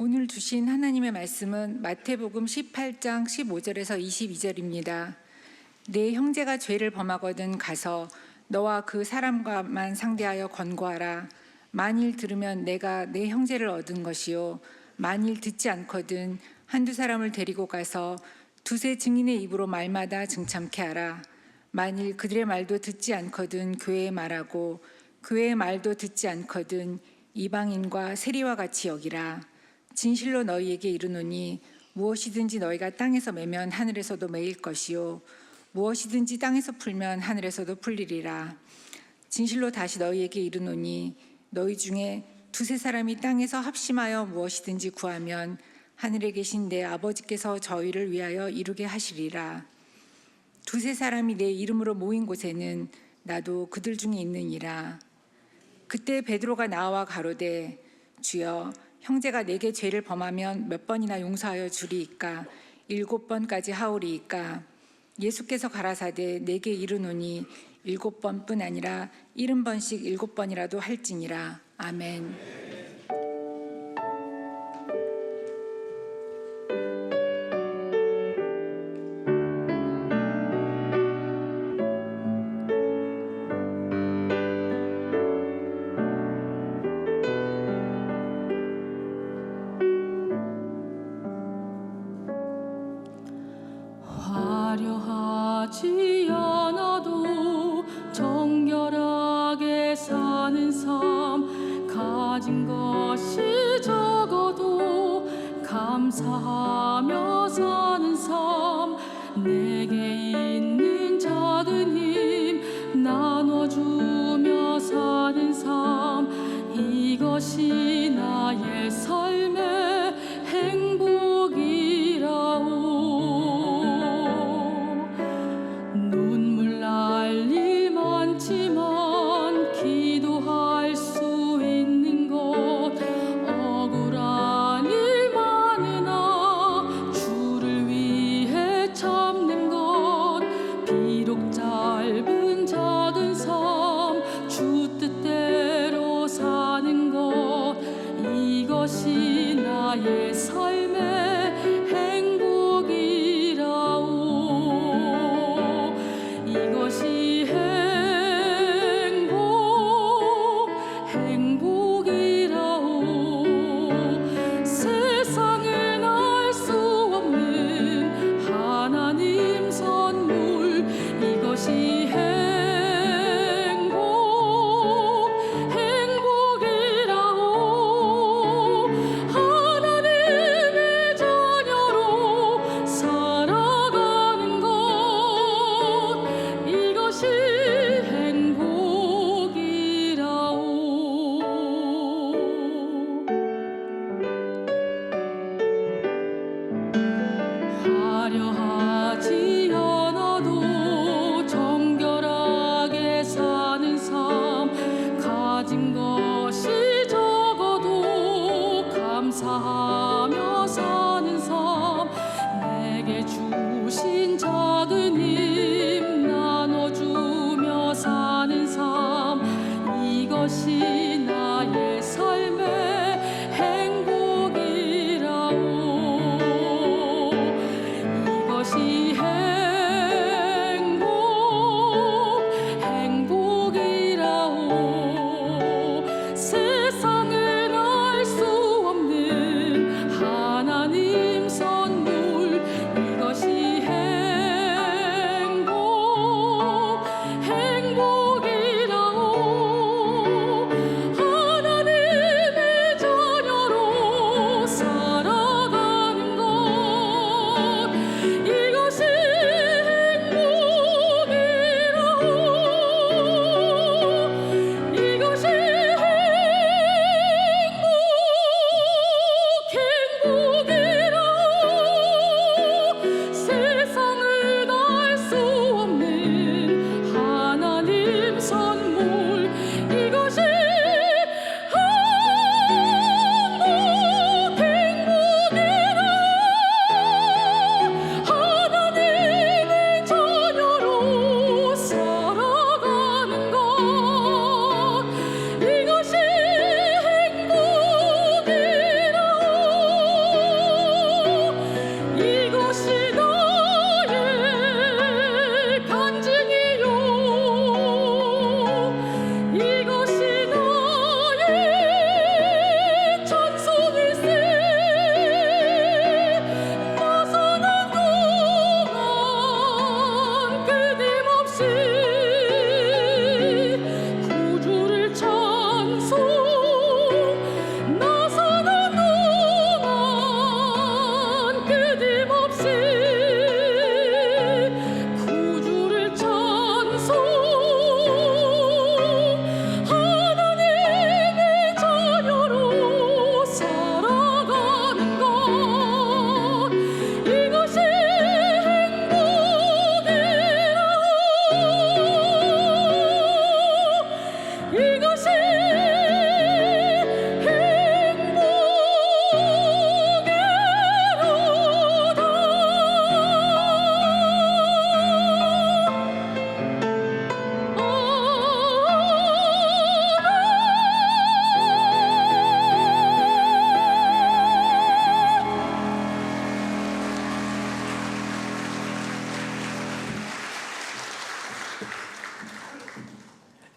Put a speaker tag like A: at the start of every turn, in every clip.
A: 오늘 주신 하나님의 말씀은 마태복음 18장 15절에서 22절입니다. 내 형제가 죄를 범하거든 가서 너와 그 사람과만 상대하여 권고하라. 만일 들으면 내가 내 형제를 얻은 것이요 만일 듣지 않거든 한두 사람을 데리고 가서 두세 증인의 입으로 말마다 증참케 하라. 만일 그들의 말도 듣지 않거든 교회에 말하고 교회의 말도 듣지 않거든 이방인과 세리와 같이 여기라. 진실로 너희에게 이르노니 무엇이든지 너희가 땅에서 매면 하늘에서도 매일 것이요 무엇이든지 땅에서 풀면 하늘에서도 풀리리라. 진실로 다시 너희에게 이르노니 너희 중에 두세 사람이 땅에서 합심하여 무엇이든지 구하면 하늘에 계신 내 아버지께서 저희를 위하여 이루게 하시리라. 두세 사람이 내 이름으로 모인 곳에는 나도 그들 중에 있느니라. 그때 베드로가 나와 가로되 주여 형제가 내게 죄를 범하면 몇 번이나 용서하여 주리이까? 7번까지 하오리이까? 예수께서 가라사대 내게 이르노니 7번뿐 아니라 70번씩 7번이라도 할지니라. 아멘.
B: 화려하지 않아도 정결하게 사는 삶, 가진 것이 적어도 감사하며 사는 삶, 내게 있는 작은 힘 나눠주며 사는 삶, 이것이 나의 삶의 행복이라오. 눈물 날 일 많지만 기도할 수 있는 것, 억울한 일 많으나 주를 위해 참는 것, 비록 짧은 작은 삶 주 뜻대로 사는 것, 이것이 나의 삶의 행복이라오. 이것이 행복이라오. 세상엔 알 수 없는 하나님 선물, 이것이 행복이라오. 하나님의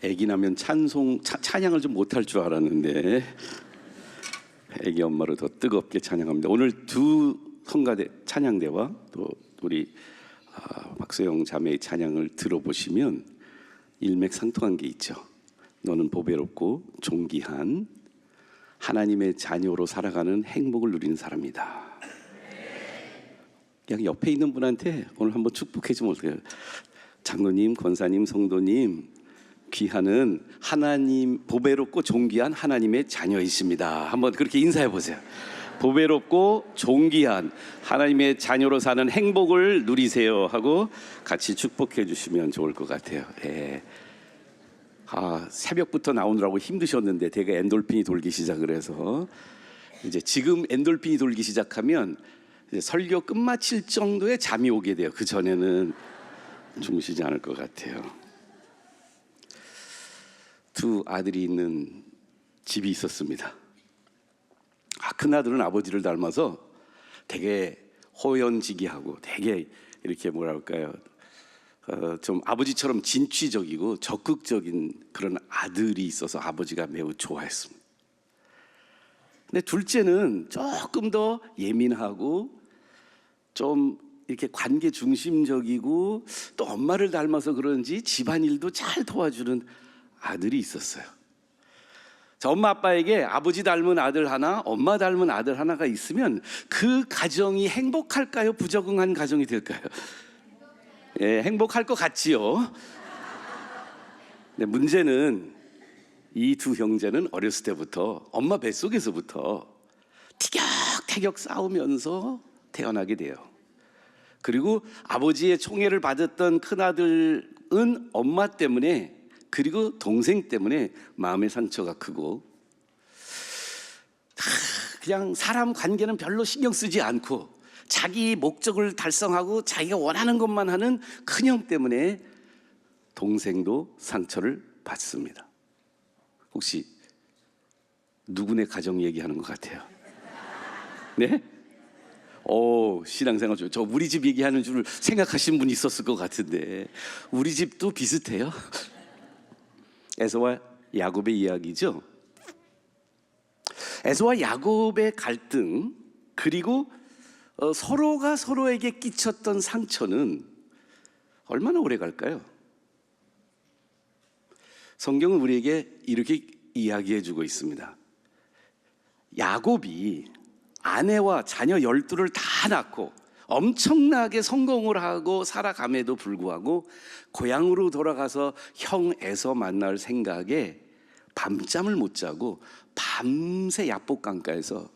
C: 애기 나면 찬양을 좀 못할 줄 알았는데 애기 엄마로 더 뜨겁게 찬양합니다. 오늘 두 성가대 찬양대와 또 우리 박소영 자매의 찬양을 들어보시면 일맥상통한 게 있죠. 너는 보배롭고 존귀한 하나님의 자녀로 살아가는 행복을 누리는 사람이다. 그냥 옆에 있는 분한테 오늘 한번 축복해 주면 어떡해요? 장로님, 권사님, 성도님, 귀하는 하나님, 보배롭고 존귀한 하나님의 자녀이십니다. 한번 그렇게 인사해 보세요. 보배롭고 존귀한 하나님의 자녀로 사는 행복을 누리세요 하고 같이 축복해 주시면 좋을 것 같아요. 예. 새벽부터 나오느라고 힘드셨는데 되게 엔돌핀이 돌기 시작을 해서 이제 지금 엔돌핀이 돌기 시작하면 이제 설교 끝마칠 정도의 잠이 오게 돼요. 그 전에는 주무시지 않을 것 같아요. 두 아들이 있는 집이 있었습니다. 큰 아들은 아버지를 닮아서 되게 호연지기하고 되게 이렇게 뭐랄까요, 좀 아버지처럼 진취적이고 적극적인 그런 아들이 있어서 아버지가 매우 좋아했습니다. 근데 둘째는 조금 더 예민하고 좀 이렇게 관계 중심적이고 또 엄마를 닮아서 그런지 집안일도 잘 도와주는 아들이 있었어요. 자, 엄마 아빠에게 아버지 닮은 아들 하나, 엄마 닮은 아들 하나가 있으면 그 가정이 행복할까요? 부적응한 가정이 될까요? 예, 행복할 것 같지요. 근데 문제는 이 두 형제는 어렸을 때부터 엄마 뱃속에서부터 티격태격 싸우면서 태어나게 돼요. 그리고 아버지의 총애를 받았던 큰아들은 엄마 때문에 그리고 동생 때문에 마음의 상처가 크고 그냥 사람 관계는 별로 신경 쓰지 않고 자기 목적을 달성하고 자기가 원하는 것만 하는 큰형 때문에 동생도 상처를 받습니다. 혹시 누구네 가정 얘기하는 것 같아요? 네? 신앙생활 저 우리 집 얘기하는 줄 생각하신 분이 있었을 것 같은데 우리 집도 비슷해요. 에서와 야곱의 이야기죠. 에서와 야곱의 갈등 그리고 서로가 서로에게 끼쳤던 상처는 얼마나 오래 갈까요? 성경은 우리에게 이렇게 이야기해 주고 있습니다. 야곱이 아내와 자녀 12를 다 낳고 엄청나게 성공을 하고 살아감에도 불구하고 고향으로 돌아가서 형 에서 만날 생각에 밤잠을 못 자고 밤새 야복강가에서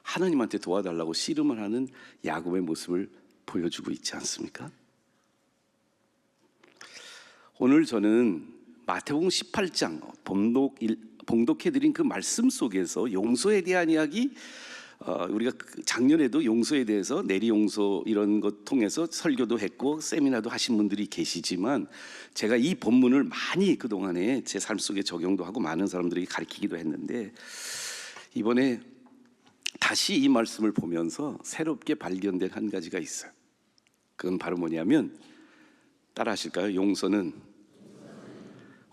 C: 하나님한테 도와달라고 씨름을 하는 야곱의 모습을 보여주고 있지 않습니까? 오늘 저는 마태복음 18장 봉독해드린 그 말씀 속에서 용서에 대한 이야기, 우리가 작년에도 용서에 대해서 내리용서 이런 것 통해서 설교도 했고 세미나도 하신 분들이 계시지만 제가 이 본문을 많이 그동안에 제 삶 속에 적용도 하고 많은 사람들에게 가르치기도 했는데 이번에 다시 이 말씀을 보면서 새롭게 발견된 한 가지가 있어요. 그건 바로 뭐냐면 따라 하실까요? 용서는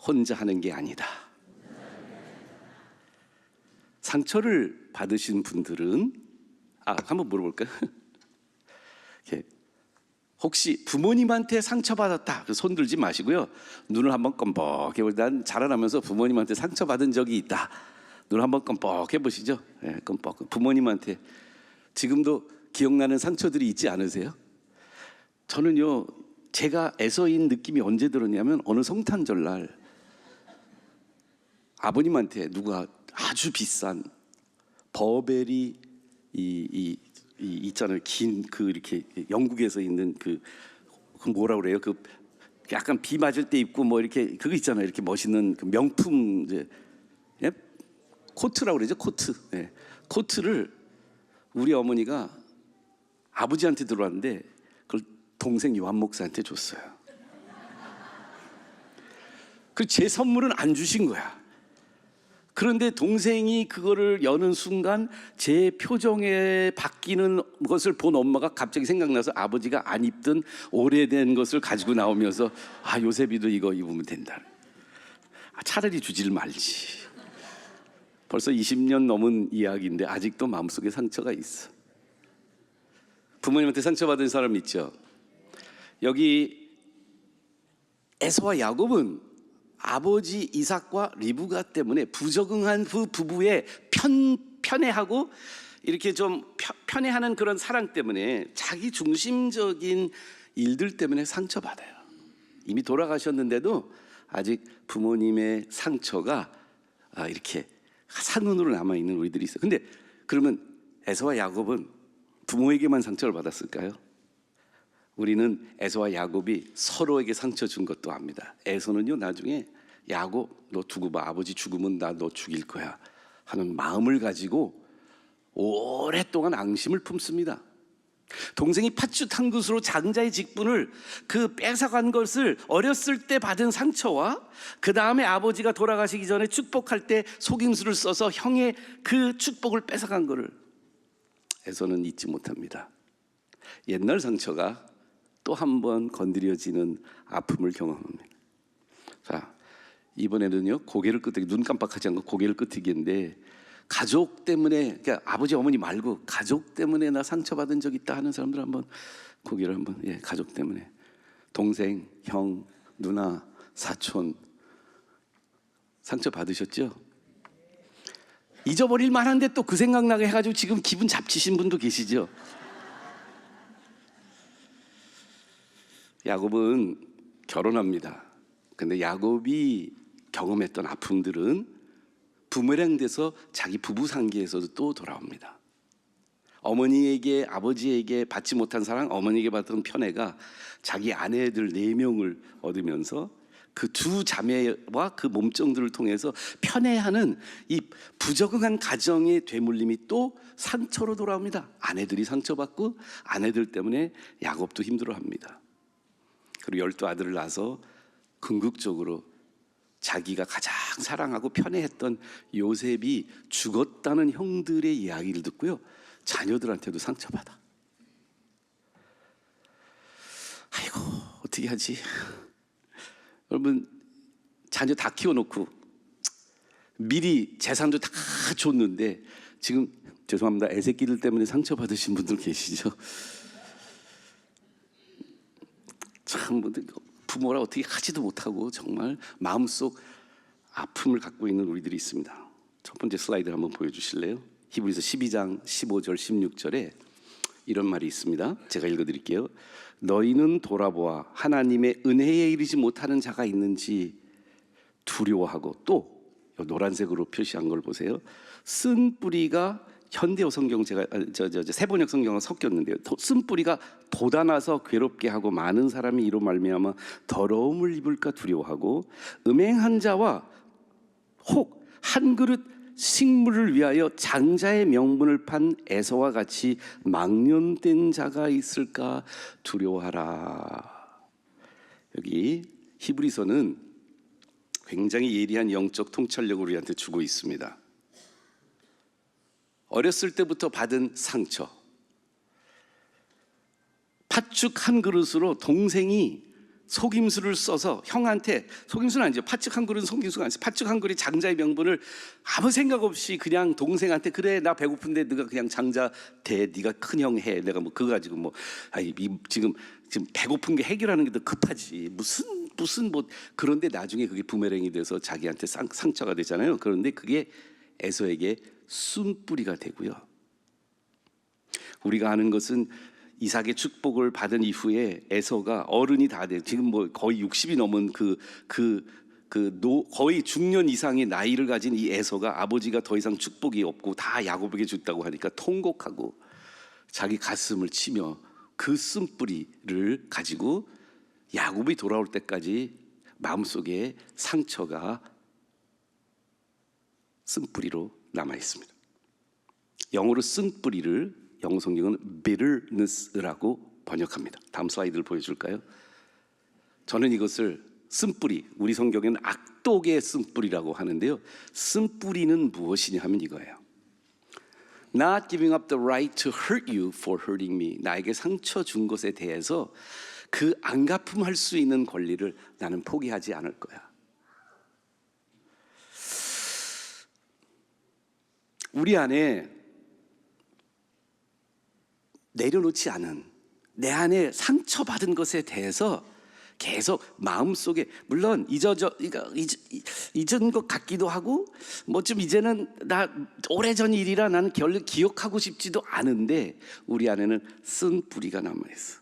C: 혼자 하는 게 아니다. 상처를 받으신 분들은 한번 물어볼까요? 혹시 부모님한테 상처받았다 손 들지 마시고요. 눈을 한번 껌뻑 해보세요. 난 자라나면서 부모님한테 상처받은 적이 있다. 눈을 한번 껌뻑 해보시죠. 네, 껌뻑. 부모님한테 지금도 기억나는 상처들이 있지 않으세요? 저는요, 제가 애서인 느낌이 언제 들었냐면 어느 성탄절날 아버님한테 누가 아주 비싼 버베리 있잖아요. 긴 그 이렇게 영국에서 있는 그 뭐라 그래요? 그 약간 비 맞을 때 입고 뭐 이렇게 그거 있잖아요. 이렇게 멋있는 그 명품 이제 예? 코트라고 그러죠. 코트. 예. 코트를 우리 어머니가 아버지한테 들어왔는데 그걸 동생 요한 목사한테 줬어요. 그 제 선물은 안 주신 거야. 그런데 동생이 그거를 여는 순간 제 표정에 바뀌는 것을 본 엄마가 갑자기 생각나서 아버지가 안 입던 오래된 것을 가지고 나오면서 요셉이도 이거 입으면 된다. 차라리 주질 말지. 벌써 20년 넘은 이야기인데 아직도 마음속에 상처가 있어. 부모님한테 상처받은 사람 있죠? 여기 에서와 야곱은 아버지 이삭과 리브가 때문에 부적응한 그 부부의 편애하고 이렇게 좀 편애하는 그런 사랑 때문에 자기 중심적인 일들 때문에 상처받아요. 이미 돌아가셨는데도 아직 부모님의 상처가 이렇게 상흔으로 남아있는 우리들이 있어요. 근데 그러면 에서와 야곱은 부모에게만 상처를 받았을까요? 우리는 에서와 야곱이 서로에게 상처 준 것도 압니다. 에서는요, 나중에 야곱 너 두고 봐, 아버지 죽으면 나 너 죽일 거야 하는 마음을 가지고 오랫동안 앙심을 품습니다. 동생이 팥죽 한 그릇으로 장자의 직분을 그 뺏어간 것을 어렸을 때 받은 상처와 그 다음에 아버지가 돌아가시기 전에 축복할 때 속임수를 써서 형의 그 축복을 뺏어간 거를 에서는 잊지 못합니다. 옛날 상처가 또 한 번 건드려지는 아픔을 경험합니다. 자, 이번에는요, 고개를 끄덕이, 눈 깜빡하지 않고 고개를 끄덕이는데, 가족 때문에, 그러니까 아버지 어머니 말고 가족 때문에 나 상처받은 적 있다 하는 사람들 한번 고개를 한번, 예, 가족 때문에. 동생, 형, 누나, 사촌 상처 받으셨죠? 잊어버릴 만한데 또 그 생각나게 해가지고 지금 기분 잡치신 분도 계시죠? 야곱은 결혼합니다. 근데 야곱이 경험했던 아픔들은 부메랑 돼서 자기 부부 관계에서도 또 돌아옵니다. 어머니에게, 아버지에게 받지 못한 사랑, 어머니에게 받던 편애가 자기 아내들 4명을 얻으면서 그 두 자매와 그 몸종들을 통해서 편애하는 이 부적응한 가정의 되물림이 또 상처로 돌아옵니다. 아내들이 상처받고 아내들 때문에 야곱도 힘들어합니다. 그리고 12아들을 낳아서 궁극적으로 자기가 가장 사랑하고 편애했던 요셉이 죽었다는 형들의 이야기를 듣고요, 자녀들한테도 상처받아. 아이고 어떻게 하지? 여러분, 자녀 다 키워놓고 미리 재산도 다 줬는데 지금 죄송합니다, 애새끼들 때문에 상처받으신 분들 계시죠? 참 부모라 어떻게 하지도 못하고 정말 마음속 아픔을 갖고 있는 우리들이 있습니다. 첫 번째 슬라이드 한번 보여주실래요? 히브리서 12장 15절 16절에 이런 말이 있습니다. 제가 읽어드릴게요. 너희는 돌아보아 하나님의 은혜에 이르지 못하는 자가 있는지 두려워하고, 또 노란색으로 표시한 걸 보세요. 쓴 뿌리가, 현대어 성경 제가 세번역 성경은 섞였는데요, 쓴 뿌리가 돋아나서 괴롭게 하고 많은 사람이 이로 말미암아 더러움을 입을까 두려워하고, 음행한 자와 혹 한 그릇 식물을 위하여 장자의 명분을 판 에서와 같이 망령된 자가 있을까 두려워하라. 여기 히브리서는 굉장히 예리한 영적 통찰력을 우리한테 주고 있습니다. 어렸을 때부터 받은 상처, 팥죽 한 그릇으로 동생이 속임수를 써서 형한테, 속임수는 아니죠, 팥죽 한 그릇은 속임수가 아니죠, 팥죽 한 그릇 장자의 명분을 아무 생각 없이 그냥 동생한테, 그래 나 배고픈데 네가 그냥 장자 돼, 네가 큰형 해, 내가 뭐 그거 가지고 뭐 지금 배고픈 게 해결하는 게 더 급하지 무슨 뭐. 그런데 나중에 그게 부메랑이 돼서 자기한테 상처가 되잖아요. 그런데 그게 에서에게 쓴뿌리가 되고요. 우리가 아는 것은 이삭의 축복을 받은 이후에 에서가 어른이 다 돼, 지금 뭐 거의 60이 넘은 거의 중년 이상의 나이를 가진 이 에서가 아버지가 더 이상 축복이 없고 다 야곱에게 줬다고 하니까 통곡하고 자기 가슴을 치며 그 쓴뿌리를 가지고 야곱이 돌아올 때까지 마음속에 상처가 쓴뿌리로 남아 있습니다. 영어로 쓴뿌리를 영어 성경은 bitterness라고 번역합니다. 다음 슬라이드를 보여줄까요? 저는 이것을 쓴뿌리, 우리 성경에는 악독의 쓴뿌리라고 하는데요, 쓴뿌리는 무엇이냐 하면 이거예요. Not giving up the right to hurt you for hurting me. 나에게 상처 준 것에 대해서 그 안갚음할 수 있는 권리를 나는 포기하지 않을 거야. 우리 안에 내려놓지 않은 내 안에 상처받은 것에 대해서 계속 마음속에 물론 잊은 것 같기도 하고 뭐 좀 이제는 나 오래전 일이라 나는 결 기억하고 싶지도 않은데 우리 안에는 쓴 뿌리가 남아있어.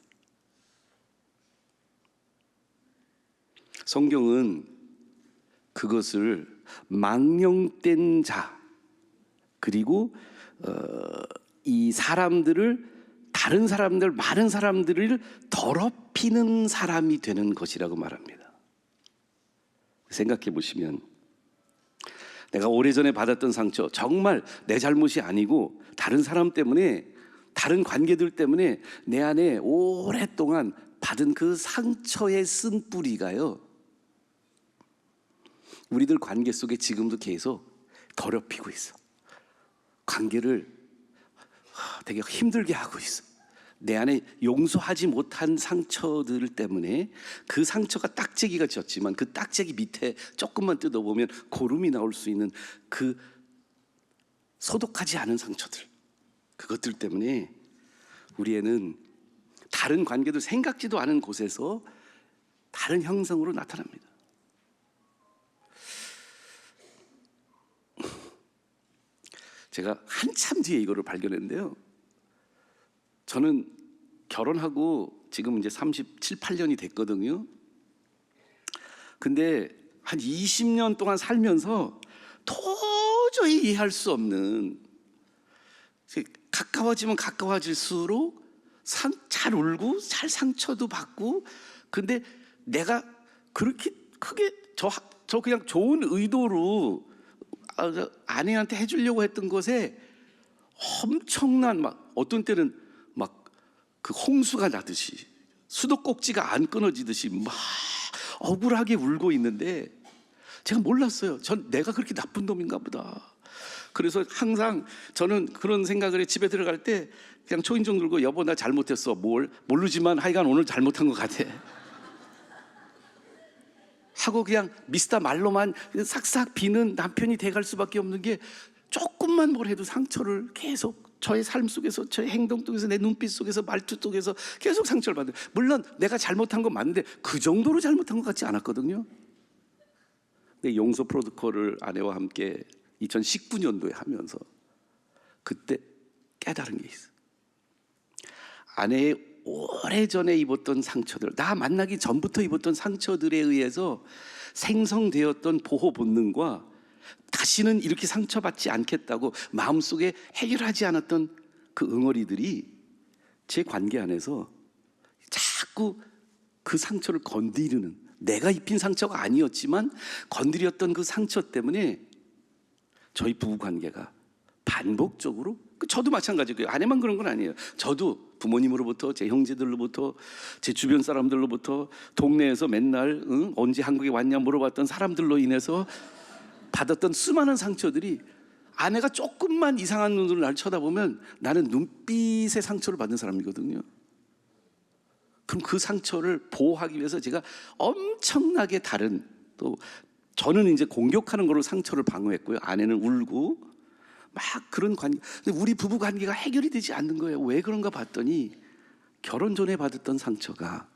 C: 성경은 그것을 망령된 자 그리고 이 사람들을 다른 사람들 많은 사람들을 더럽히는 사람이 되는 것이라고 말합니다. 생각해 보시면 내가 오래전에 받았던 상처 정말 내 잘못이 아니고 다른 사람 때문에 다른 관계들 때문에 내 안에 오랫동안 받은 그 상처의 쓴 뿌리가요 우리들 관계 속에 지금도 계속 더럽히고 있어. 관계를 되게 힘들게 하고 있어. 내 안에 용서하지 못한 상처들 때문에 그 상처가 딱재기가 졌지만 그 딱재기 밑에 조금만 뜯어보면 고름이 나올 수 있는 그 소독하지 않은 상처들 그것들 때문에 우리 애는 다른 관계도 생각지도 않은 곳에서 다른 형성으로 나타납니다. 제가 한참 뒤에 이거를 발견했는데요. 저는 결혼하고 지금 이제 37, 8년이 됐거든요. 근데 한 20년 동안 살면서 도저히 이해할 수 없는 가까워지면 가까워질수록 잘 울고 잘 상처도 받고 근데 내가 그렇게 크게 저 그냥 좋은 의도로 아내한테 해주려고 했던 것에 엄청난 막 어떤 때는 막 그 홍수가 나듯이 수도꼭지가 안 끊어지듯이 막 억울하게 울고 있는데 제가 몰랐어요. 전 내가 그렇게 나쁜 놈인가 보다. 그래서 항상 저는 그런 생각을 해 집에 들어갈 때 그냥 초인종 들고 여보 나 잘못했어. 모르지만 하여간 오늘 잘못한 것 같아. 하고 그냥 미스터 말로만 싹싹 비는 남편이 돼갈 수밖에 없는 게 조금만 뭘 해도 상처를 계속 저의 삶 속에서 저의 행동 속에서 내 눈빛 속에서 말투 속에서 계속 상처를 받는. 물론 내가 잘못한 건 맞는데 그 정도로 잘못한 것 같지 않았거든요. 근데 용서 프로토콜을 아내와 함께 2019년도에 하면서 그때 깨달은 게 있어. 아내의 오래전에 입었던 상처들, 나 만나기 전부터 입었던 상처들에 의해서 생성되었던 보호 본능과 다시는 이렇게 상처받지 않겠다고 마음속에 해결하지 않았던 그 응어리들이 제 관계 안에서 자꾸 그 상처를 건드리는, 내가 입힌 상처가 아니었지만 건드렸던 그 상처 때문에 저희 부부 관계가 반복적으로, 저도 마찬가지고요. 아내만 그런 건 아니에요. 저도 부모님으로부터, 제 형제들로부터, 제 주변 사람들로부터, 동네에서 맨날 언제 한국에 왔냐 물어봤던 사람들로 인해서 받았던 수많은 상처들이, 아내가 조금만 이상한 눈으로 날 쳐다보면 나는 눈빛의 상처를 받는 사람이거든요. 그럼 그 상처를 보호하기 위해서 제가 엄청나게 다른, 또 저는 이제 공격하는 걸로 상처를 방어했고요. 아내는 울고 막 그런 관계. 근데 우리 부부 관계가 해결이 되지 않는 거예요. 왜 그런가 봤더니 결혼 전에 받았던 상처가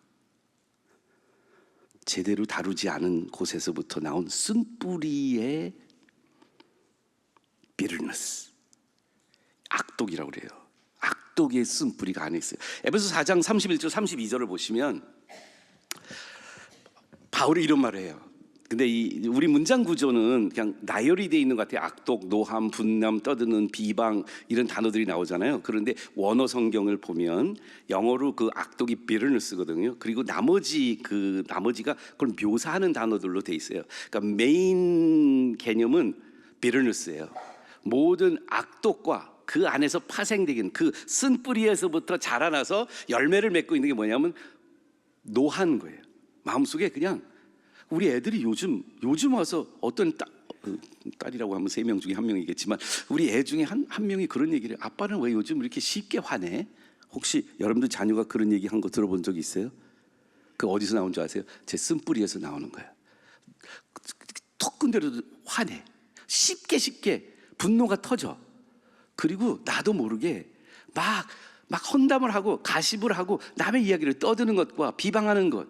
C: 제대로 다루지 않은 곳에서부터 나온 쓴뿌리의 bitterness, 악독이라고 그래요. 악독의 쓴뿌리가 안에 있어요. 에베소 4장 31절 32절을 보시면 바울이 이런 말을 해요. 근데 우리 문장 구조는 그냥 나열이 돼 있는 것 같아요. 악독, 노함, 분남, 떠드는, 비방 이런 단어들이 나오잖아요. 그런데 원어 성경을 보면 영어로 그 악독이 bitterness거든요. 그리고 나머지가 그걸 묘사하는 단어들로 돼 있어요. 그러니까 메인 개념은 bitterness예요. 모든 악독과 그 안에서 파생되긴 그 쓴뿌리에서부터 자라나서 열매를 맺고 있는 게 뭐냐면 노한 거예요. 마음속에 그냥 우리 애들이 요즘 와서 어떤 딸이라고 하면 3명 중에 1명이겠지만 우리 애 중에 한 명이 그런 얘기를 해요. 아빠는 왜 요즘 이렇게 쉽게 화내? 혹시 여러분들 자녀가 그런 얘기 한 거 들어본 적 있어요? 그 어디서 나온 줄 아세요? 제 쓴뿌리에서 나오는 거예요. 턱 건드려도 화내. 쉽게 분노가 터져. 그리고 나도 모르게 막 헌담을 하고 가십을 하고 남의 이야기를 떠드는 것과 비방하는 것,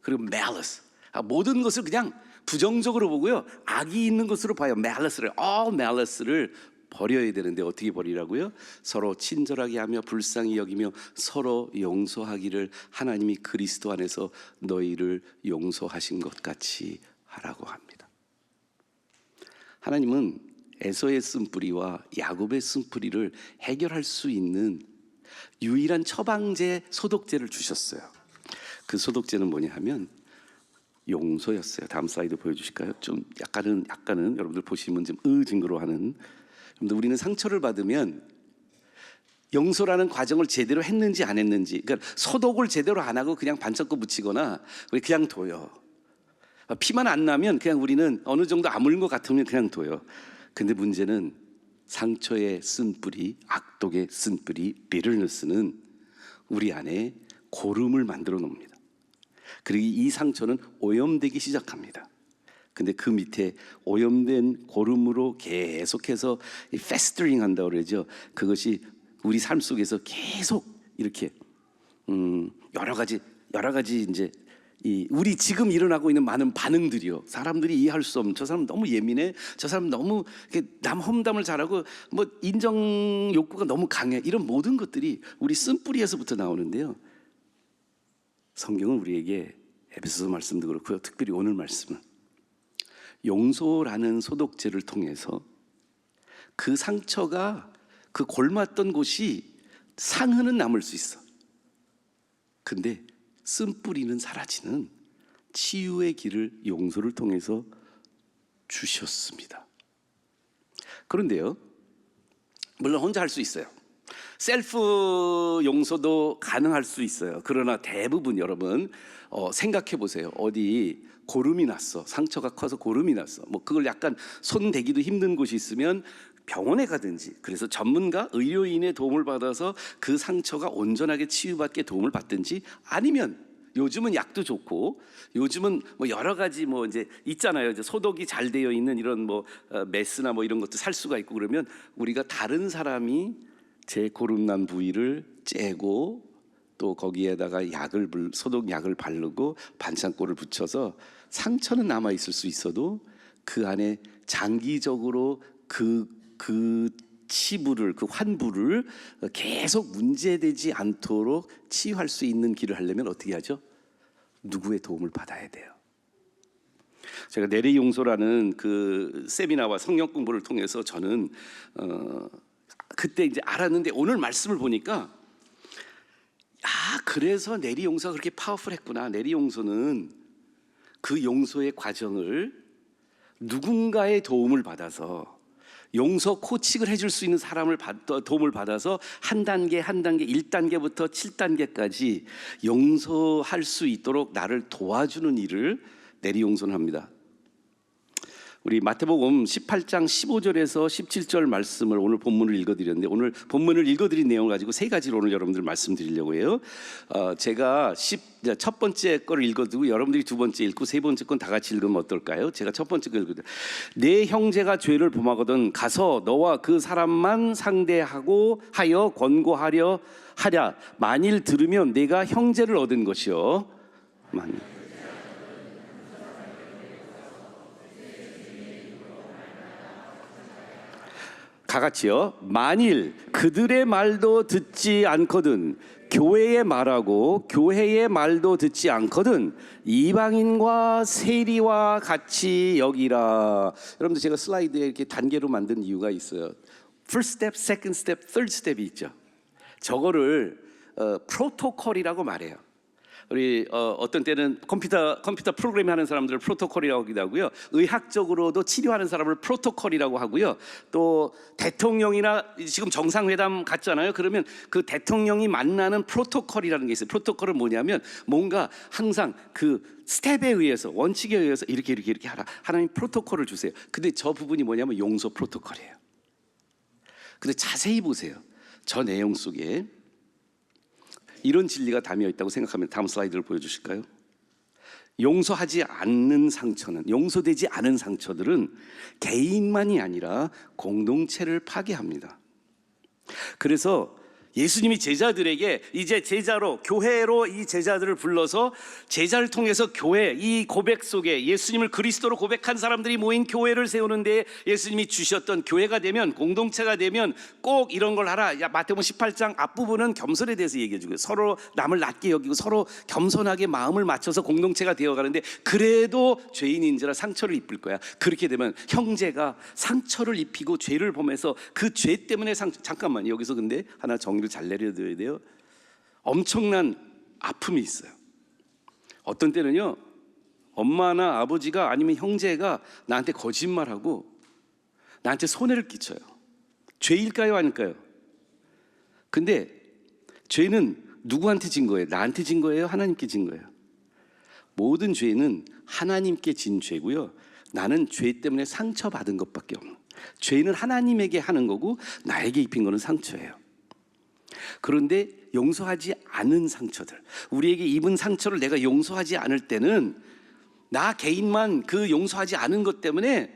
C: 그리고 malice, 모든 것을 그냥 부정적으로 보고요, 악이 있는 것으로 봐요. malice를 버려야 되는데 어떻게 버리라고요? 서로 친절하게 하며 불쌍히 여기며 서로 용서하기를 하나님이 그리스도 안에서 너희를 용서하신 것 같이 하라고 합니다. 하나님은 에서의 쓴뿌리와 야곱의 쓴뿌리를 해결할 수 있는 유일한 처방제, 소독제를 주셨어요. 그 소독제는 뭐냐 하면 용서였어요. 다음 슬라이드 보여주실까요? 좀 약간은 여러분들 보시면 좀 징그러워하는. 여러분들, 우리는 상처를 받으면 용서라는 과정을 제대로 했는지 안 했는지, 그러니까 소독을 제대로 안 하고 그냥 반창고 묻히거나 우리 그냥 둬요. 피만 안 나면 그냥 우리는 어느 정도 아물는 것 같으면 그냥 둬요. 근데 문제는 상처의 쓴뿌리, 악독의 쓴뿌리, bitterness는 우리 안에 고름을 만들어 놓습니다. 그리고 이 상처는 오염되기 시작합니다. 근데 그 밑에 오염된 고름으로 계속해서 festering 한다고 그러죠. 그것이 우리 삶 속에서 계속 이렇게 여러 가지 이제 우리 지금 일어나고 있는 많은 반응들이요, 사람들이 이해할 수 없는, 저 사람 너무 예민해, 저 사람 너무 남 험담을 잘하고 뭐 인정 욕구가 너무 강해, 이런 모든 것들이 우리 쓴뿌리에서부터 나오는데요, 성경은 우리에게 에베소서 말씀도 그렇고요, 특별히 오늘 말씀은 용서라는 소독제를 통해서 그 상처가, 그 골맞던 곳이 상흔은 남을 수 있어. 근데 쓴뿌리는 사라지는 치유의 길을 용서를 통해서 주셨습니다. 그런데요, 물론 혼자 할 수 있어요. 셀프 용서도 가능할 수 있어요. 그러나 대부분 여러분 생각해 보세요. 어디 고름이 났어, 상처가 커서 고름이 났어, 뭐 그걸 약간 손 대기도 힘든 곳이 있으면 병원에 가든지, 그래서 전문가 의료인의 도움을 받아서 그 상처가 온전하게 치유받게 도움을 받든지, 아니면 요즘은 약도 좋고 요즘은 뭐 여러 가지 뭐 이제 있잖아요. 이제 소독이 잘 되어 있는 이런 뭐 메스나 뭐 이런 것도 살 수가 있고, 그러면 우리가 다른 사람이 제 고름난 부위를 째고 또 거기에다가 소독약을 바르고 반창고를 붙여서 상처는 남아 있을 수 있어도 그 안에 장기적으로 그 치부를, 그 환부를 계속 문제되지 않도록 치유할 수 있는 길을 하려면 어떻게 하죠? 누구의 도움을 받아야 돼요. 제가 내리 용서라는 그 세미나와 성경 공부를 통해서 저는 그때 이제 알았는데, 오늘 말씀을 보니까 그래서 내리 용서가 그렇게 파워풀했구나. 내리 용서는 그 용서의 과정을 누군가의 도움을 받아서, 용서 코칭을 해줄 수 있는 사람을 도움을 받아서 한 단계 1단계부터 7단계까지 용서할 수 있도록 나를 도와주는 일을 내리 용서는 합니다. 우리 마태복음 18장 15절에서 17절 말씀을 오늘 본문을 읽어드렸는데, 오늘 본문을 읽어드린 내용을 가지고 세 가지로 오늘 여러분들 말씀드리려고 해요. 제가 첫 번째 거를 읽어두고 여러분들이 두 번째 읽고 세 번째 건 다 같이 읽으면 어떨까요? 제가 첫 번째 거 읽어드려요. 내 형제가 죄를 범하거든 가서 너와 그 사람만 상대하고 하여 권고하려 하랴. 만일 들으면 내가 형제를 얻은 것이요. 만일. 다 같이요. 만일 그들의 말도 듣지 않거든, 교회의 말하고 교회의 말도 듣지 않거든 이방인과 세리와 같이 여기라. 여러분들, 제가 슬라이드에 이렇게 단계로 만든 이유가 있어요. First step, second step, third step이 있죠. 저거를 프로토콜이라고 말해요. 우리 어떤 때는 컴퓨터 프로그래밍 하는 사람들을 프로토콜이라고 하기도 하고요. 의학적으로도 치료하는 사람을 프로토콜이라고 하고요. 또 대통령이나 지금 정상회담 갔잖아요. 그러면 그 대통령이 만나는 프로토콜이라는 게 있어요. 프로토콜은 뭐냐면 뭔가 항상 그 스텝에 의해서, 원칙에 의해서 이렇게 하라. 하나님 프로토콜을 주세요. 근데 저 부분이 뭐냐면 용서 프로토콜이에요. 근데 자세히 보세요. 저 내용 속에 이런 진리가 담겨 있다고 생각하면 다음 슬라이드를 보여주실까요? 용서하지 않는 상처는, 용서되지 않은 상처들은 개인만이 아니라 공동체를 파괴합니다. 그래서 예수님이 제자들에게 이제 제자로, 교회로 이 제자들을 불러서 제자를 통해서 교회, 이 고백 속에 예수님을 그리스도로 고백한 사람들이 모인 교회를 세우는 데 예수님이 주셨던, 교회가 되면, 공동체가 되면 꼭 이런 걸 하라. 야, 마태복음 18장 앞부분은 겸손에 대해서 얘기해 주고요. 서로 남을 낮게 여기고 서로 겸손하게 마음을 맞춰서 공동체가 되어가는데, 그래도 죄인인지라 상처를 입을 거야. 그렇게 되면 형제가 상처를 입히고 죄를 범해서 그 죄 때문에 잠깐만, 여기서 근데 하나 정리를 잘 내려둬야 돼요. 엄청난 아픔이 있어요. 어떤 때는요, 엄마나 아버지가 아니면 형제가 나한테 거짓말하고 나한테 손해를 끼쳐요. 죄일까요, 아닐까요? 근데 죄는 누구한테 진 거예요? 나한테 진 거예요? 하나님께 진 거예요? 모든 죄는 하나님께 진 죄고요, 나는 죄 때문에 상처받은 것밖에 없는, 죄는 하나님에게 하는 거고 나에게 입힌 거는 상처예요. 그런데 용서하지 않은 상처들, 우리에게 입은 상처를 내가 용서하지 않을 때는 나 개인만 그 용서하지 않은 것 때문에,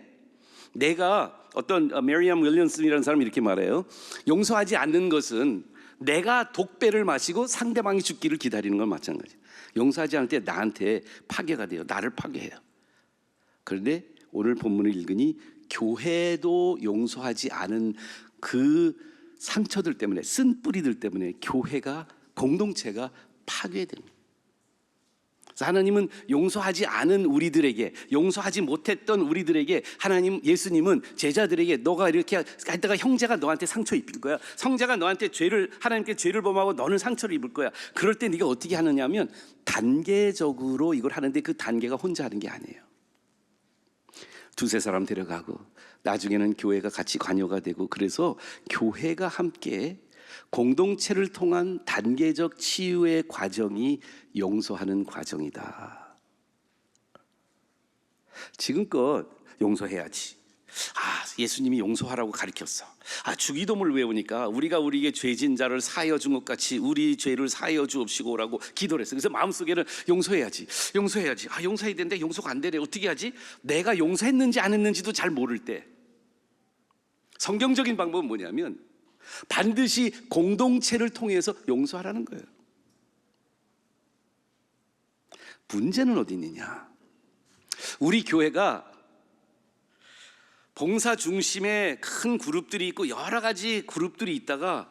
C: 내가 어떤 메리엄 윌리엄슨이라는 사람이 이렇게 말해요. 용서하지 않는 것은 내가 독배를 마시고 상대방이 죽기를 기다리는 건 마찬가지예요. 용서하지 않을 때 나한테 파괴가 돼요. 나를 파괴해요. 그런데 오늘 본문을 읽으니 교회도 용서하지 않은 그 상처들 때문에, 쓴 뿌리들 때문에 교회가, 공동체가 파괴됩니다. 하나님은 용서하지 않은 우리들에게, 용서하지 못했던 우리들에게, 하나님, 예수님은 제자들에게 너가 이렇게 했다가 형제가 너한테 상처 입힐 거야. 형제가 너한테 하나님께 죄를 범하고 너는 상처를 입을 거야. 그럴 때 네가 어떻게 하느냐 하면 단계적으로 이걸 하는데, 그 단계가 혼자 하는 게 아니에요. 두세 사람 데려가고 나중에는 교회가 같이 관여가 되고, 그래서 교회가 함께 공동체를 통한 단계적 치유의 과정이 용서하는 과정이다. 지금껏 용서해야지. 예수님이 용서하라고 가르쳤어. 주기도문을 외우니까 우리가 우리에게 죄진 자를 사하여 준 것 같이 우리 죄를 사하여 주옵시고라고 기도를 했어. 그래서 마음속에는 용서해야지. 용서해야 되는데 용서가 안 되네. 어떻게 하지? 내가 용서했는지 안 했는지도 잘 모를 때, 성경적인 방법은 뭐냐면 반드시 공동체를 통해서 용서하라는 거예요. 문제는 어디 있느냐? 우리 교회가 봉사 중심의 큰 그룹들이 있고 여러 가지 그룹들이 있다가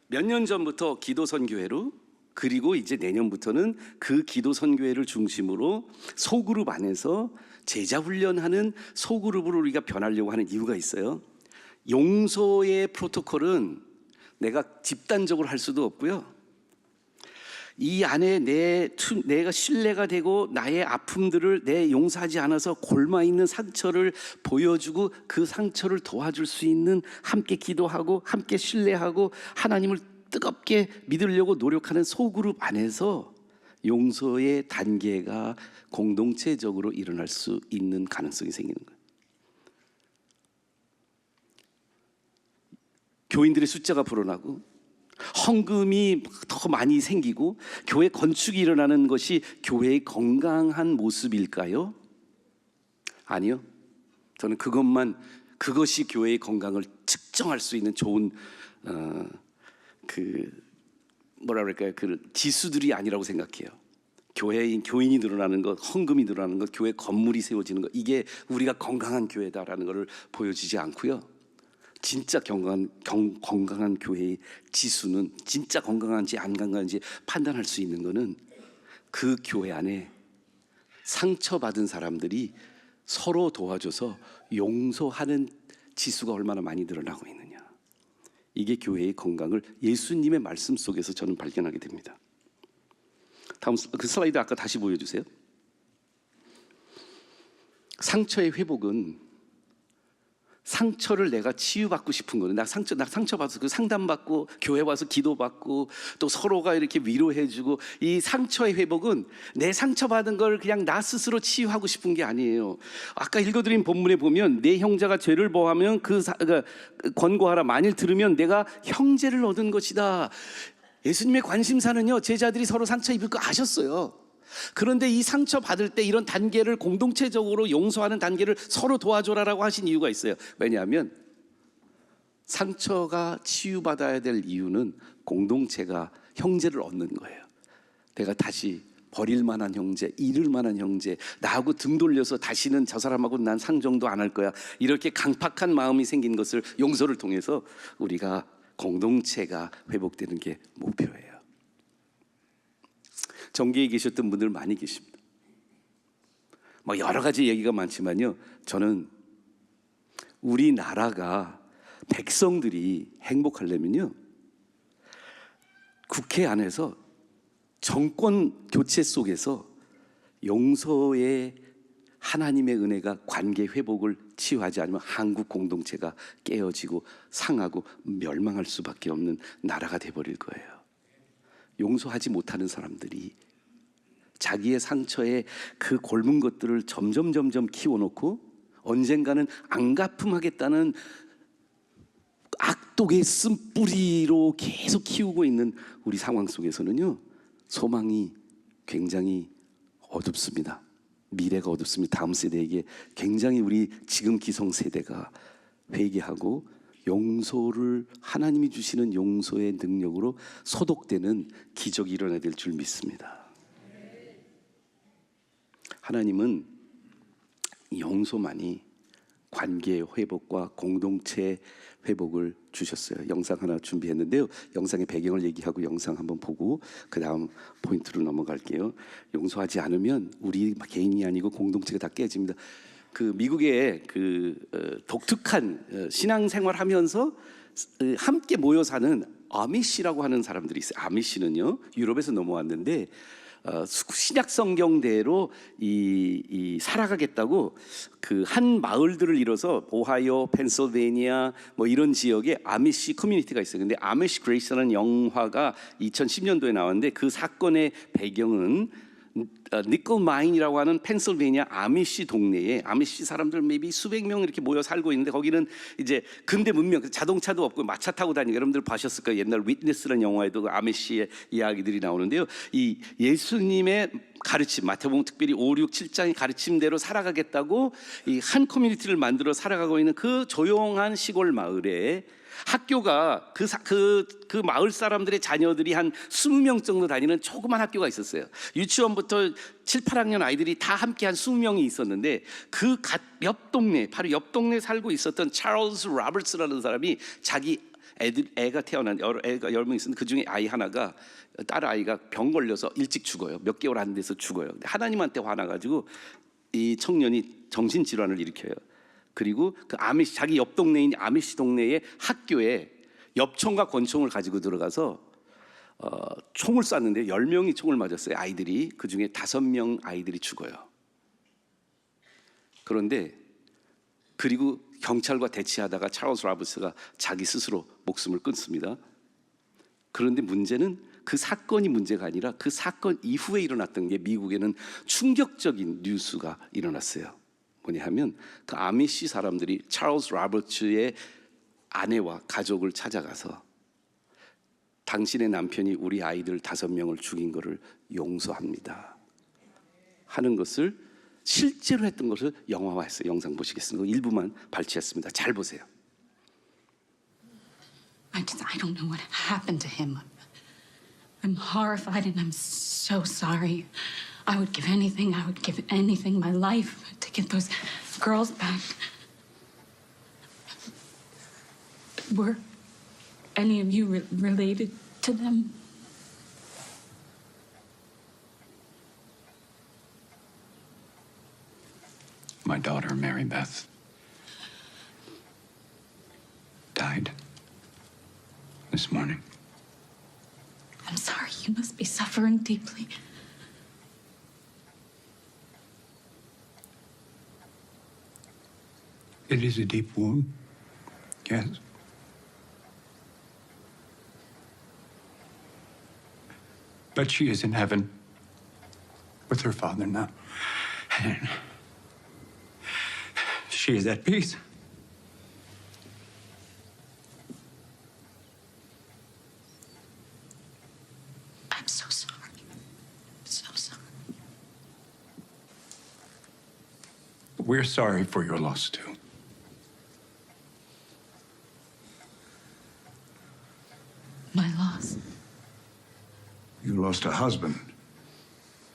C: 몇 년 전부터 기도선교회로, 그리고 이제 내년부터는 그 기도선교회를 중심으로 소그룹 안에서 제자훈련하는 소그룹으로 우리가 변하려고 하는 이유가 있어요. 용서의 프로토콜은 내가 집단적으로 할 수도 없고요, 이 안에 내가 신뢰가 되고 나의 아픔들을 내 용서하지 않아서 골마있는 상처를 보여주고 그 상처를 도와줄 수 있는, 함께 기도하고 함께 신뢰하고 하나님을 뜨겁게 믿으려고 노력하는 소그룹 안에서 용서의 단계가 공동체적으로 일어날 수 있는 가능성이 생기는 거예요. 교인들의 숫자가 불어나고 헌금이 더 많이 생기고 교회 건축이 일어나는 것이 교회의 건강한 모습일까요? 아니요. 저는 그것이 교회의 건강을 측정할 수 있는 좋은 그 지수들이 아니라고 생각해요. 교인이 늘어나는 것, 헌금이 늘어나는 것, 교회 건물이 세워지는 것, 이게 우리가 건강한 교회다라는 것을 보여주지 않고요. 진짜 건강한 교회의 지수는, 진짜 건강한지 안 건강한지 판단할 수 있는 것은 그 교회 안에 상처받은 사람들이 서로 도와줘서 용서하는 지수가 얼마나 많이 늘어나고 있느냐. 이게 교회의 건강을 예수님의 말씀 속에서 저는 발견하게 됩니다. 다음 그 슬라이드 아까 다시 보여주세요. 상처의 회복은, 상처를 내가 치유받고 싶은 거는, 나 상처받아서 그 상담받고 교회 와서 기도받고 또 서로가 이렇게 위로해주고, 이 상처의 회복은 내 상처받은 걸 그냥 나 스스로 치유하고 싶은 게 아니에요. 아까 읽어드린 본문에 보면 내 형제가 죄를 범하면 권고하라. 만일 들으면 내가 형제를 얻은 것이다. 예수님의 관심사는요, 제자들이 서로 상처 입을 거 아셨어요. 그런데 이 상처 받을 때 이런 단계를 공동체적으로 용서하는 단계를 서로 도와줘라라고 하신 이유가 있어요. 왜냐하면 상처가 치유받아야 될 이유는 공동체가 형제를 얻는 거예요. 내가 다시 버릴 만한 형제, 잃을 만한 형제, 나하고 등 돌려서 다시는 저 사람하고 난 상종도 안 할 거야, 이렇게 강팍한 마음이 생긴 것을 용서를 통해서 우리가 공동체가 회복되는 게 목표예요. 정계에 계셨던 분들 많이 계십니다. 뭐 여러 가지 얘기가 많지만요, 저는 우리나라가 백성들이 행복하려면요, 국회 안에서 정권 교체 속에서 용서의 하나님의 은혜가 관계 회복을 치유하지 않으면 한국 공동체가 깨어지고 상하고 멸망할 수밖에 없는 나라가 돼버릴 거예요. 용서하지 못하는 사람들이 자기의 상처에 그 골문 것들을 점점 키워놓고 언젠가는 안 갚음하겠다는 악독의 쓴뿌리로 계속 키우고 있는 우리 상황 속에서는요, 소망이 굉장히 어둡습니다. 미래가 어둡습니다. 다음 세대에게 굉장히 우리 지금 기성세대가 회개하고 용서를, 하나님이 주시는 용서의 능력으로 소독되는 기적이 일어나야 될 줄 믿습니다. 하나님은 용서만이 관계 회복과 공동체 회복을 주셨어요. 영상 하나 준비했는데요, 영상의 배경을 얘기하고 영상 한번 보고 그 다음 포인트로 넘어갈게요. 용서하지 않으면 우리 개인이 아니고 공동체가 다 깨집니다. 그 미국의 독특한 신앙생활 하면서 함께 모여 사는 아미시라고 하는 사람들이 있어요. 아미시는요, 유럽에서 넘어왔는데 신약 성경대로 살아가겠다고 그 한 마을들을 이뤄서 오하이오, 펜실베이니아 뭐 이런 지역에 아미시 커뮤니티가 있어요. 근데 아미시 그레이스라는 영화가 2010년도에 나왔는데 그 사건의 배경은 니콜 마인이라고 하는 펜실베이니아 아미시 동네에 아미시 사람들 maybe 수백 명 이렇게 모여 살고 있는데, 거기는 이제 근대 문명, 자동차도 없고 마차 타고 다니고, 여러분들 보셨을 거예요. 옛날 위트니스라는 영화에도 그 아미시의 이야기들이 나오는데요, 이 예수님의 가르침, 마태복음 특별히 5, 6, 7장의 가르침대로 살아가겠다고 이 한 커뮤니티를 만들어 살아가고 있는 그 조용한 시골 마을에 학교가 그 마을 사람들의 자녀들이 한 20명 정도 다니는 조그만 학교가 있었어요. 유치원부터 7, 8학년 아이들이 다 함께 한 20명이 있었는데, 그 옆 동네, 바로 옆 동네에 살고 있었던 찰스 로버츠라는 사람이 자기 애가 태어난 애가 여러 명 있었는데 그 중에 아이 하나가, 딸 아이가 병 걸려서 일찍 죽어요. 몇 개월 안 돼서 죽어요. 근데 하나님한테 화나가지고 이 청년이 정신질환을 일으켜요. 그리고 그 아미시, 자기 옆 동네인 아미시 동네의 학교에 엽총과 권총을 가지고 들어가서 총을 쐈는데 10명이 총을 맞았어요. 아이들이. 그 중에 5명 아이들이 죽어요. 그런데 그리고 경찰과 대치하다가 찰스 라버스가 자기 스스로 목숨을 끊습니다. 그런데 문제는 그 사건이 문제가 아니라 그 사건 이후에 일어났던 게, 미국에는 충격적인 뉴스가 일어났어요. 뭐냐 하면 그 아미시 사람들이 찰스 라버츠의 아내와 가족을 찾아가서 당신의 남편이 우리 아이들 5명을 죽인 것을 용서합니다 하는 것을, 실제로 했던 것을 영화화했어요. 영상 보시겠습니다. 일부만 발췌했습니다. 잘 보세요.
D: I don't know what happened to him. I'm horrified and I'm so sorry. I would give anything, my life, to get those girls back. Were any of you related to them?
E: My daughter, Mary Beth, died this morning.
D: I'm sorry, you must be suffering deeply.
E: It is a deep wound, yes. But she is in heaven with her father now. And she is at peace.
D: I'm so sorry. So sorry.
E: We're sorry for your loss, too.
D: my loss.
F: You lost a husband.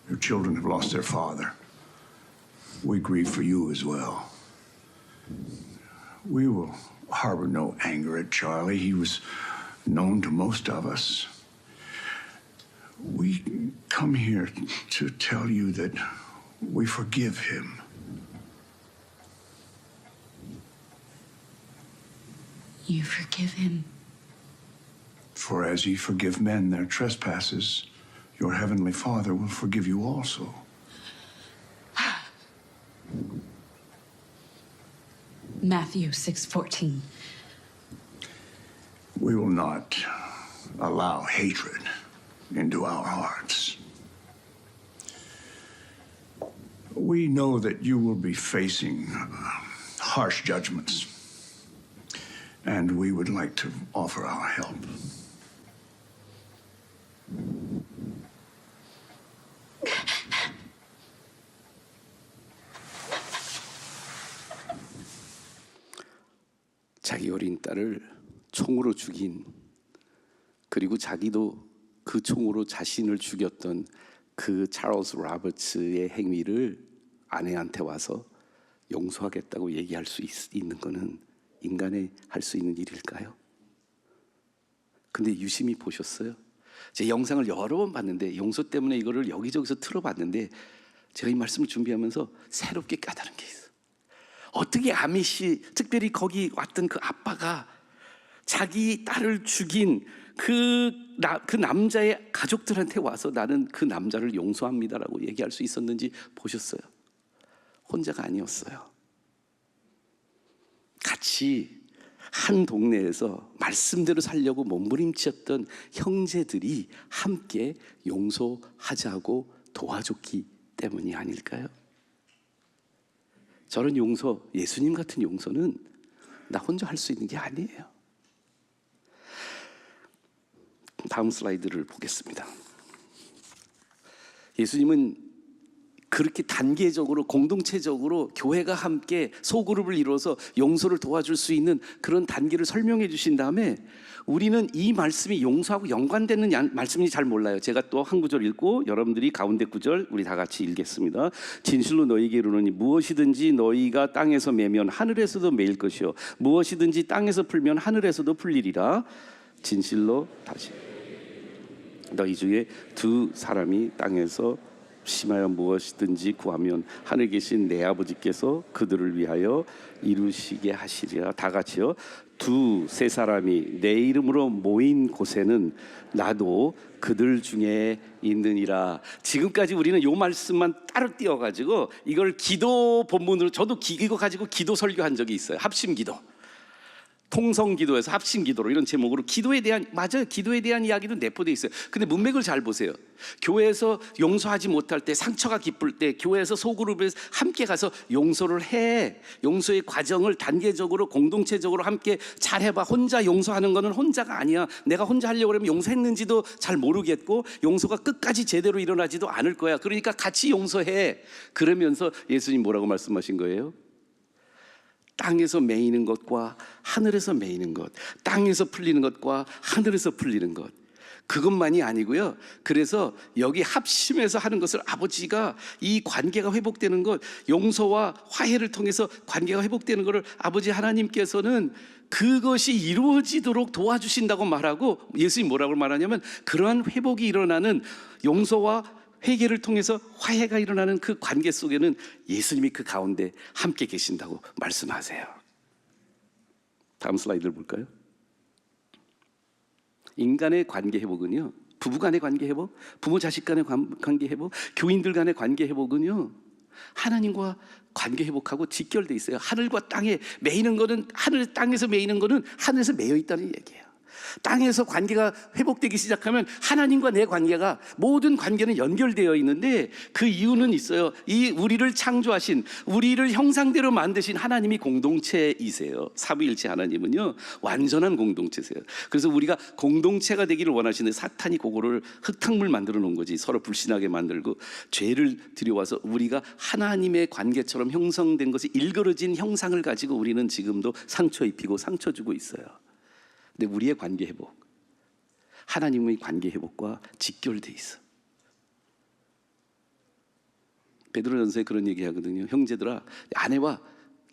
F: Your children have lost their father. We grieve for you as well. We will harbor no anger at Charlie. He was known to most of us. We come here to tell you that we forgive him.
D: You forgive him.
F: For as ye forgive men their trespasses, your heavenly Father will forgive you also.
D: Matthew 6:14.
F: We will not allow hatred into our hearts. We know that you will be facing harsh judgments, and we would like to offer our help.
C: 자기 어린 딸을 총으로 죽인, 그리고 자기도 그 총으로 자신을 죽였던 그 찰스 로버츠의 행위를 아내한테 와서 용서하겠다고 얘기할 수 있는 거는 인간의 할 수 있는 일일까요? 근데 유심히 보셨어요? 제 영상을 여러 번 봤는데, 용서 때문에 이거를 여기저기서 틀어봤는데, 제가 이 말씀을 준비하면서 새롭게 깨달은 게 있어요. 어떻게 아미시, 특별히 거기 왔던 그 아빠가 자기 딸을 죽인 그 남자의 가족들한테 와서 나는 그 남자를 용서합니다라고 얘기할 수 있었는지 보셨어요? 혼자가 아니었어요. 같이 한 동네에서 말씀대로 살려고 몸부림쳤던 형제들이 함께 용서하자고 도와줬기 때문이 아닐까요? 저런 용서, 예수님 같은 용서는 나 혼자 할 수 있는 게 아니에요. 다음 슬라이드를 보겠습니다. 예수님은 그렇게 단계적으로, 공동체적으로 교회가 함께 소그룹을 이루어서 용서를 도와줄 수 있는 그런 단계를 설명해 주신 다음에, 우리는 이 말씀이 용서하고 연관되는 말씀인지 잘 몰라요. 제가 또 한 구절 읽고 여러분들이 가운데 구절 우리 다 같이 읽겠습니다. 진실로 너희에게 이르노니 무엇이든지 너희가 땅에서 매면 하늘에서도 매일 것이요 무엇이든지 땅에서 풀면 하늘에서도 풀리리라. 진실로 다시 너희 중에 두 사람이 땅에서 심하여 무엇이든지 구하면 하늘에 계신 내 아버지께서 그들을 위하여 이루시게 하시리라. 다 같이요. 두세 사람이 내 이름으로 모인 곳에는 나도 그들 중에 있느니라. 지금까지 우리는 이 말씀만 따로 띄워가지고 이걸 기도 본문으로, 저도 이거 가지고 기도 설교한 적이 있어요. 합심기도, 통성기도에서 합심기도로 이런 제목으로 기도에 대한, 맞아요, 기도에 대한 이야기도 내포되어 있어요. 근데 문맥을 잘 보세요. 교회에서 용서하지 못할 때, 상처가 깊을 때 교회에서 소그룹에서 함께 가서 용서를 해. 용서의 과정을 단계적으로 공동체적으로 함께 잘 해봐. 혼자 용서하는 거는 혼자가 아니야. 내가 혼자 하려고 그러면 용서했는지도 잘 모르겠고 용서가 끝까지 제대로 일어나지도 않을 거야. 그러니까 같이 용서해. 그러면서 예수님 뭐라고 말씀하신 거예요? 땅에서 매이는 것과 하늘에서 매이는 것, 땅에서 풀리는 것과 하늘에서 풀리는 것, 그것만이 아니고요. 그래서 여기 합심해서 하는 것을 아버지가, 이 관계가 회복되는 것, 용서와 화해를 통해서 관계가 회복되는 것을 아버지 하나님께서는 그것이 이루어지도록 도와주신다고 말하고, 예수님 뭐라고 말하냐면 그러한 회복이 일어나는, 용서와 회개를 통해서 화해가 일어나는 그 관계 속에는 예수님이 그 가운데 함께 계신다고 말씀하세요. 다음 슬라이드를 볼까요? 인간의 관계 회복은요, 부부 간의 관계 회복, 부모 자식 간의 관계 회복, 교인들 간의 관계 회복은요, 하나님과 관계 회복하고 직결돼 있어요. 하늘과 땅에 매이는 거는, 하늘 땅에서 매이는 거는 하늘에서 매여 있다는 얘기예요. 땅에서 관계가 회복되기 시작하면 하나님과 내 관계가, 모든 관계는 연결되어 있는데 그 이유는 있어요. 이 우리를 창조하신, 우리를 형상대로 만드신 하나님이 공동체이세요. 삼위일체 하나님은요 완전한 공동체세요. 그래서 우리가 공동체가 되기를 원하시는데 사탄이 그거를 흙탕물 만들어 놓은 거지. 서로 불신하게 만들고 죄를 들여와서 우리가 하나님의 관계처럼 형성된 것이 일그러진 형상을 가지고 우리는 지금도 상처 입히고 상처 주고 있어요. 근데 우리의 관계 회복, 하나님의 관계 회복과 직결돼 있어. 베드로전서에 그런 얘기하거든요. 형제들아, 아내와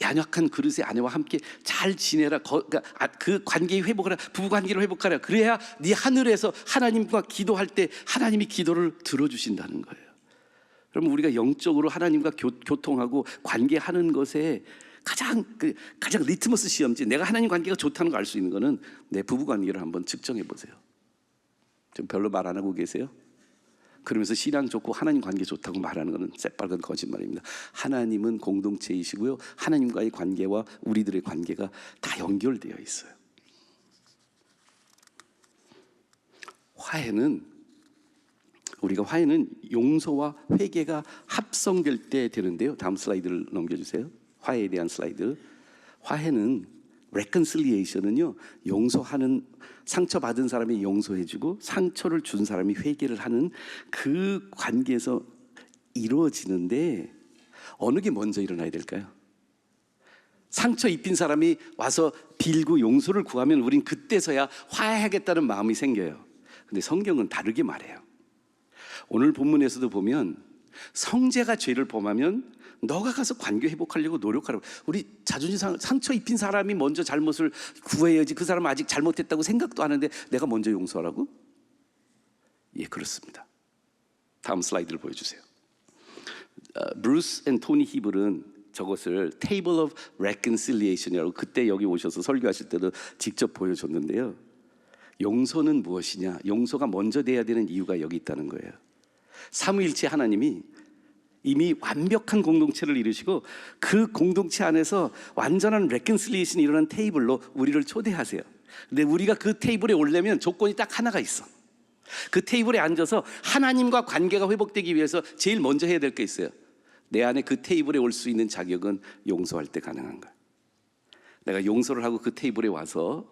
C: 연약한 그릇의 아내와 함께 잘 지내라. 그러니까 그 관계의 회복하라. 부부 관계를 회복하라. 그래야 네 하늘에서 하나님과 기도할 때 하나님이 기도를 들어주신다는 거예요. 그러면 우리가 영적으로 하나님과 교통하고 관계하는 것에 가장 리트머스 시험지, 내가 하나님 관계가 좋다는 걸 알 수 있는 거는 내 부부 관계를 한번 측정해 보세요. 좀 별로 말 안 하고 계세요? 그러면서 신앙 좋고 하나님 관계 좋다고 말하는 것은 새빨간 거짓말입니다. 하나님은 공동체이시고요, 하나님과의 관계와 우리들의 관계가 다 연결되어 있어요. 화해는 용서와 회개가 합성될 때 되는데요. 다음 슬라이드를 넘겨주세요. 화해에 대한 슬라이드. 화해는 reconciliation은요, 용서하는, 상처받은 사람이 용서해주고 상처를 준 사람이 회개를 하는 그 관계에서 이루어지는데, 어느 게 먼저 일어나야 될까요? 상처 입힌 사람이 와서 빌고 용서를 구하면 우린 그때서야 화해하겠다는 마음이 생겨요. 근데 성경은 다르게 말해요. 오늘 본문에서도 보면 성재가 죄를 범하면 너가 가서 관계 회복하려고 노력하라고. 우리 자존심 상처 입힌 사람이 먼저 잘못을 구해야지. 그 사람은 아직 잘못했다고 생각도 하는데 내가 먼저 용서하라고? 예, 그렇습니다. 다음 슬라이드를 보여주세요. 브루스 앤 토니 히블은 저것을 Table of Reconciliation이라고 그때 여기 오셔서 설교하실 때도 직접 보여줬는데요. 용서는 무엇이냐? 용서가 먼저 돼야 되는 이유가 여기 있다는 거예요. 삼위일체 하나님이 이미 완벽한 공동체를 이루시고 그 공동체 안에서 완전한 레컨실리에이션이 일어난 테이블로 우리를 초대하세요. 근데 우리가 그 테이블에 오려면 조건이 딱 하나가 있어. 그 테이블에 앉아서 하나님과 관계가 회복되기 위해서 제일 먼저 해야 될 게 있어요. 내 안에 그 테이블에 올 수 있는 자격은 용서할 때 가능한 거야. 내가 용서를 하고 그 테이블에 와서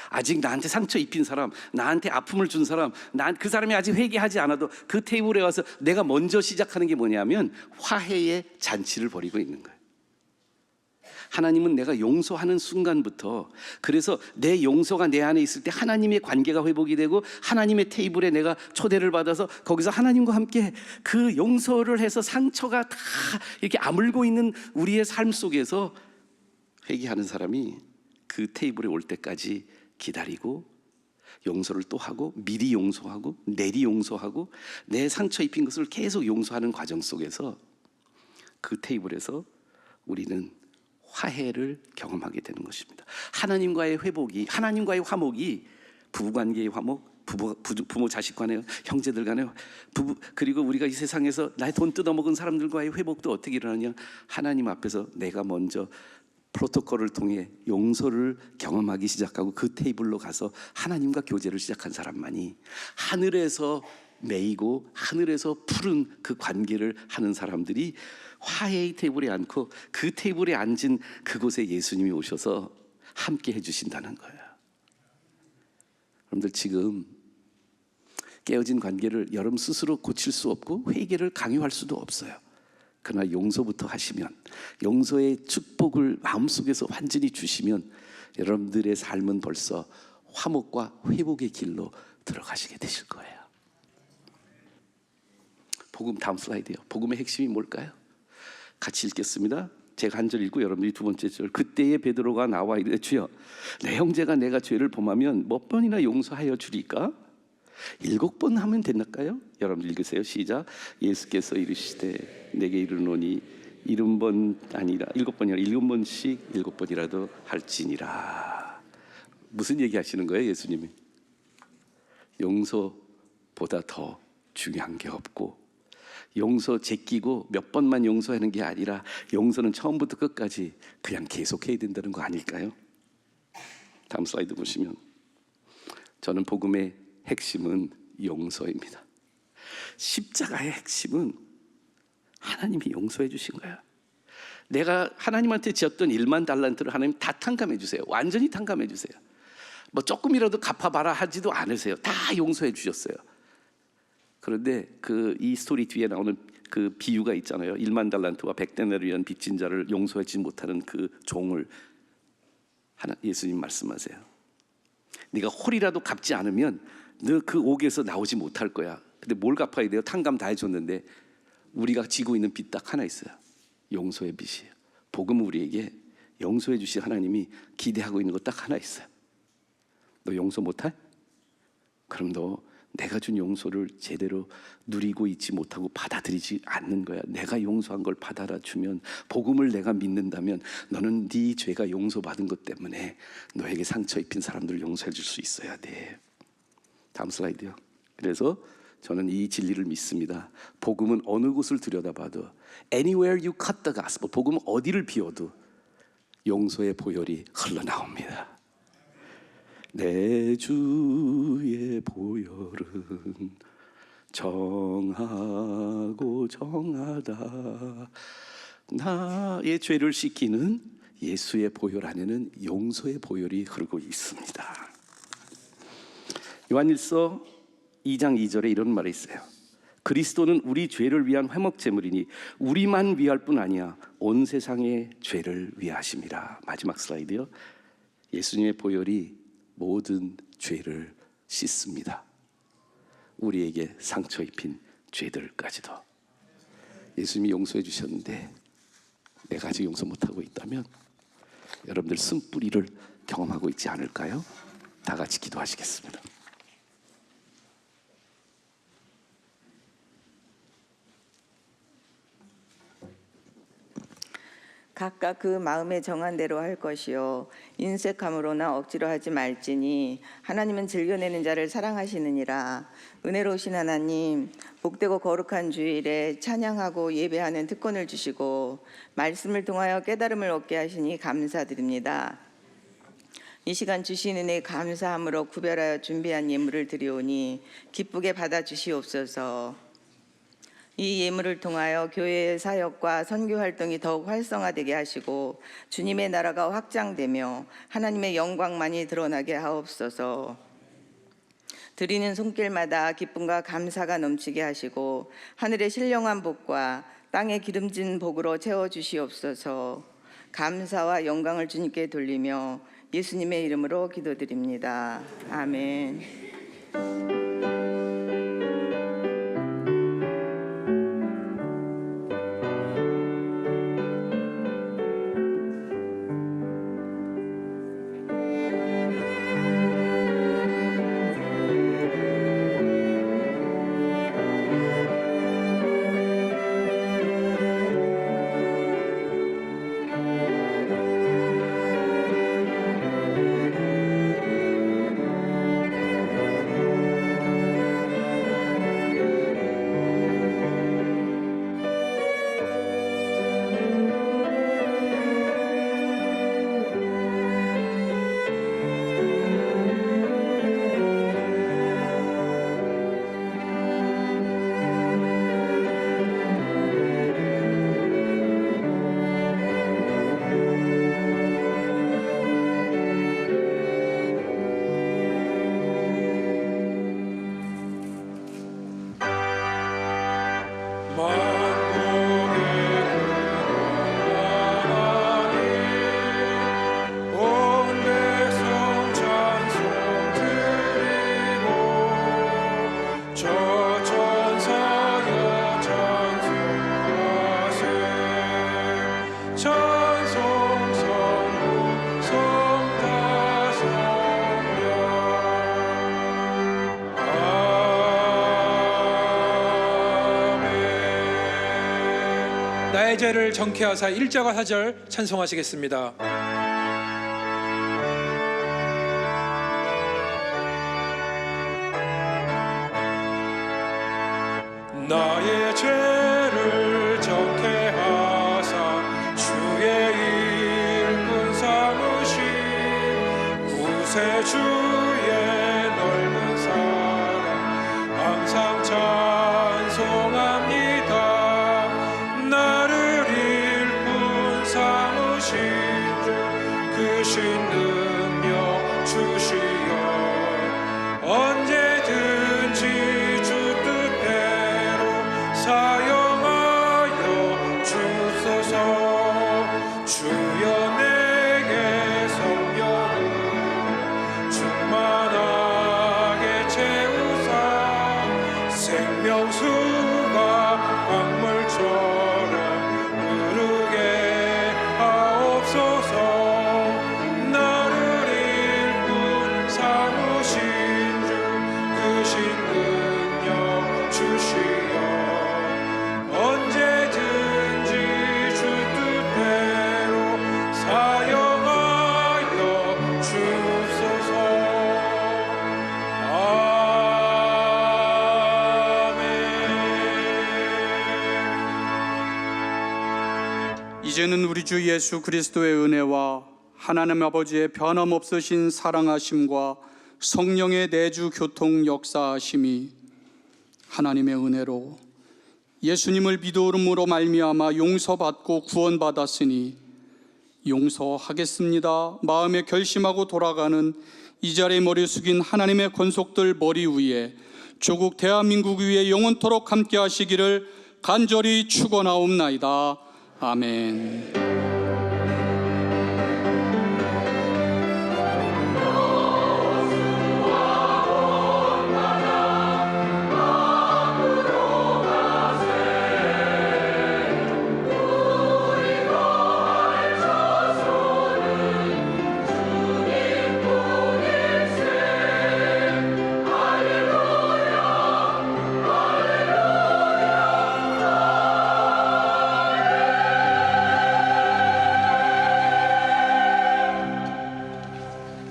C: 아직 나한테 상처 입힌 사람, 나한테 아픔을 준 사람, 그 사람이 아직 회개하지 않아도 그 테이블에 와서 내가 먼저 시작하는 게 뭐냐면 화해의 잔치를 벌이고 있는 거예요. 하나님은 내가 용서하는 순간부터, 그래서 내 용서가 내 안에 있을 때 하나님의 관계가 회복이 되고 하나님의 테이블에 내가 초대를 받아서 거기서 하나님과 함께 그 용서를 해서 상처가 다 이렇게 아물고 있는 우리의 삶 속에서 회개하는 사람이 그 테이블에 올 때까지 기다리고 용서를 또 하고 미리 용서하고 내리 용서하고 내 상처 입힌 것을 계속 용서하는 과정 속에서 그 테이블에서 우리는 화해를 경험하게 되는 것입니다. 하나님과의 회복이, 하나님과의 화목이 부부관계의 화목, 부모 자식 간에, 형제들 간에, 그리고 우리가 이 세상에서 나의 돈 뜯어먹은 사람들과의 회복도 어떻게 일어나냐? 하나님 앞에서 내가 먼저 프로토콜을 통해 용서를 경험하기 시작하고 그 테이블로 가서 하나님과 교제를 시작한 사람만이 하늘에서 매이고 하늘에서 푸른 그 관계를 하는 사람들이 화해의 테이블에 앉고 그 테이블에 앉은 그곳에 예수님이 오셔서 함께 해주신다는 거예요. 여러분들, 지금 깨어진 관계를 여러분 스스로 고칠 수 없고 회개를 강요할 수도 없어요. 그러나 용서부터 하시면, 용서의 축복을 마음속에서 완전히 주시면 여러분들의 삶은 벌써 화목과 회복의 길로 들어가시게 되실 거예요. 복음, 다음 슬라이드요. 복음의 핵심이 뭘까요? 같이 읽겠습니다. 제가 한 절 읽고 여러분들이 두 번째 절. 그때에 베드로가 나와 이르되 주여, 내 형제가 내가 죄를 범하면 몇 번이나 용서하여 주리까? 7번 하면 됐나까요? 여러분 읽으세요. 시작. 예수께서 이르시되 내게 이르노니 7번 아니라 7번이라 7번씩 7번이라도 할지니라. 무슨 얘기 하시는 거예요, 예수님이? 용서보다 더 중요한 게 없고, 용서 제끼고 몇 번만 용서하는 게 아니라 용서는 처음부터 끝까지 그냥 계속해야 된다는 거 아닐까요? 다음 슬라이드 보시면, 저는 복음의 핵심은 용서입니다. 십자가의 핵심은 하나님이 용서해 주신 거야. 내가 하나님한테 지었던 1만 달란트를 하나님 다 탕감해 주세요. 완전히 탕감해 주세요. 뭐 조금이라도 갚아봐라 하지도 않으세요. 다 용서해 주셨어요. 그런데 이 스토리 뒤에 나오는 그 비유가 있잖아요. 1만 달란트와 100데나리를 위한 빚진 자를 용서하지 못하는 그 종을 예수님 말씀하세요. 네가 홀이라도 갚지 않으면 너 그 옥에서 나오지 못할 거야. 근데 뭘 갚아야 돼요? 탕감 다 해줬는데 우리가 지고 있는 빚 딱 하나 있어요. 용서의 빚이에요. 복음은 우리에게 용서해 주신 하나님이 기대하고 있는 거 딱 하나 있어요. 너 용서 못해? 그럼 너 내가 준 용서를 제대로 누리고 있지 못하고 받아들이지 않는 거야. 내가 용서한 걸 받아주면, 복음을 내가 믿는다면 너는 네 죄가 용서받은 것 때문에 너에게 상처 입힌 사람들을 용서해 줄 수 있어야 돼. 다음 슬라이드요. 그래서 저는 이 진리를 믿습니다. 복음은 어느 곳을 들여다봐도 anywhere you cut the gospel, 복음은 어디를 비워도 용서의 보혈이 흘러나옵니다. 내 주의 보혈은 정하고 정하다. 나의 죄를 씻기는 예수의 보혈 안에는 용서의 보혈이 흐르고 있습니다. 요한일서 2장 2절에 이런 말이 있어요. 그리스도는 우리 죄를 위한 회목제물이니 우리만 위할 뿐 아니야 온 세상의 죄를 위하심이라. 마지막 슬라이드요. 예수님의 보혈이 모든 죄를 씻습니다. 우리에게 상처 입힌 죄들까지도. 예수님이 용서해 주셨는데 내가 아직 용서 못하고 있다면 여러분들 쓴뿌리를 경험하고 있지 않을까요? 다 같이 기도하시겠습니다.
G: 각각 그 마음에 정한 대로 할 것이요 인색함으로나 억지로 하지 말지니 하나님은 즐겨내는 자를 사랑하시느니라. 은혜로우신 하나님, 복되고 거룩한 주일에 찬양하고 예배하는 특권을 주시고 말씀을 통하여 깨달음을 얻게 하시니 감사드립니다. 이 시간 주신 은혜 감사함으로 구별하여 준비한 예물을 드리오니 기쁘게 받아주시옵소서. 이 예물을 통하여 교회의 사역과 선교 활동이 더욱 활성화되게 하시고 주님의 나라가 확장되며 하나님의 영광만이 드러나게 하옵소서. 드리는 손길마다 기쁨과 감사가 넘치게 하시고 하늘의 신령한 복과 땅의 기름진 복으로 채워주시옵소서. 감사와 영광을 주님께 돌리며 예수님의 이름으로 기도드립니다. 아멘.
H: 나의 죄를 정케하사 1절과 4절 찬송하시겠습니다. 나의 죄를 정케하사 주의 일꾼 삼으신 구세주의 넓은 사랑 항상 찬송합니다. 나를 일꾼 삼으신 주 크신 능력 주시어 언제든지 주 뜻대로 사용하여 주소서. 주여 내게 성령을 충만
I: 이제는 우리 주 예수 그리스도의 은혜와 하나님 아버지의 변함없으신 사랑하심과 성령의 내주 교통 역사하심이 하나님의 은혜로 예수님을 믿음으로 말미암아 용서받고 구원받았으니 용서하겠습니다 마음에 결심하고 돌아가는 이 자리에 머리 숙인 하나님의 권속들 머리 위에 조국 대한민국 위에 영원토록 함께 하시기를 간절히 축원하옵나이다. 아멘.